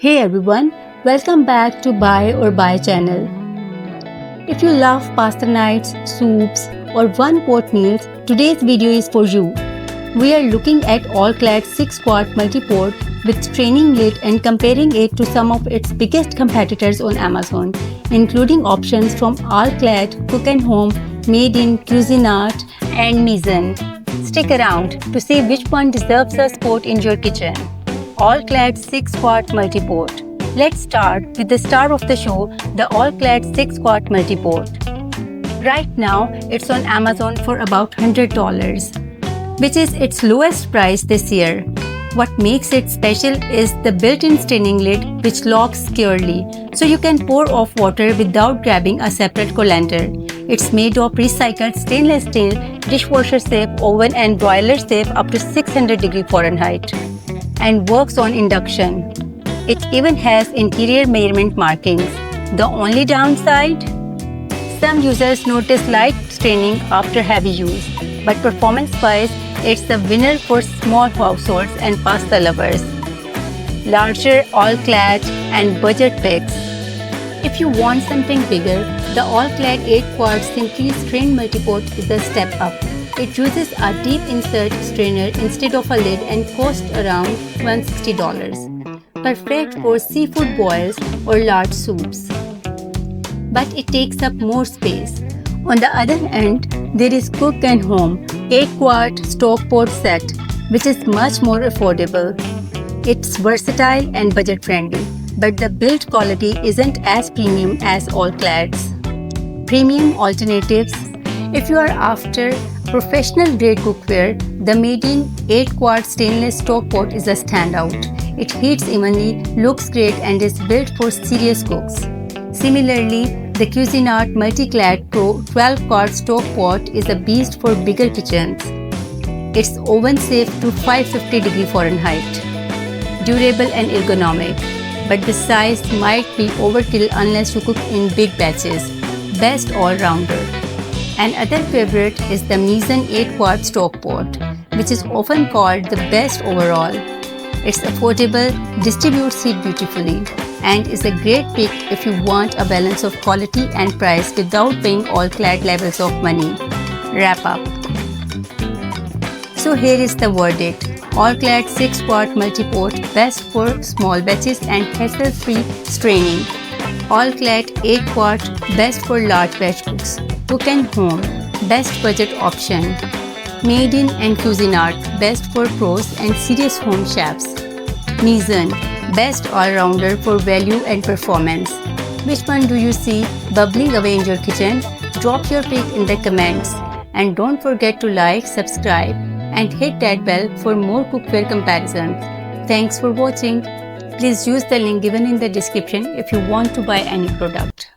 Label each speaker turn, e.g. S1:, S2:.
S1: Hey everyone, welcome back to Buy or Buy channel. If you love pasta nights, soups or one pot meals, today's video is for you. We are looking at All-Clad 6-quart multi-pot with straining lid and comparing it to some of its biggest competitors on Amazon, including options from All-Clad, Cook & Home, Made in Cuisinart and Mizzen. Stick around to see which one deserves a spot in your kitchen. All-Clad 6-quart multi-pot. Let's start with the star of the show, the All-Clad 6-quart multi-pot. Right now, it's on Amazon for about $100, which is its lowest price this year. What makes it special is the built-in straining lid which locks securely, so you can pour off water without grabbing a separate colander. It's made of recycled stainless steel, dishwasher-safe, oven and broiler-safe up to 600 degrees Fahrenheit, and works on induction. It even has interior measurement markings. The only downside? Some users notice light straining after heavy use, but performance-wise, it's the winner for small households and pasta lovers. Larger, all-clad and budget picks. If you want something bigger, the All-Clad 8-quart Simply Strain Multi-Pot is a step up. It uses a deep insert strainer instead of a lid and costs around $160. Perfect for seafood boils or large soups. But it takes up more space. On the other end, there is Cook & Home 8-quart stock pot set, which is much more affordable. It's versatile and budget-friendly, but the build quality isn't as premium as All-Clad's. Premium alternatives. If you are after professional-grade cookware, the Made in 8-quart stainless stock pot is a standout. It heats evenly, looks great and is built for serious cooks. Similarly, the Cuisinart Multi-Clad Pro 12-quart stock pot is a beast for bigger kitchens. It's oven-safe to 550 degrees Fahrenheit. Durable and ergonomic, but the size might be overkill unless you cook in big batches. Best all-rounder. Another favorite is the Mizzen 8-quart stock pot, which is often called the best overall. It's affordable, distributes heat beautifully, and is a great pick if you want a balance of quality and price without paying All-Clad levels of money. Wrap up. So here is the verdict. All-Clad 6-quart multi-pot, best for small batches and hassle-free straining. All-Clad 8-quart, best for large batch cooks. Cook & Home, best budget option. Made in and Cuisinart, best for pros and serious home chefs. Mizzen, best all-rounder for value and performance. Which one do you see bubbling away in your kitchen? Drop your pick in the comments. And don't forget to like, subscribe and hit that bell for more cookware comparisons. Thanks for watching. Please use the link given in the description if you want to buy any product.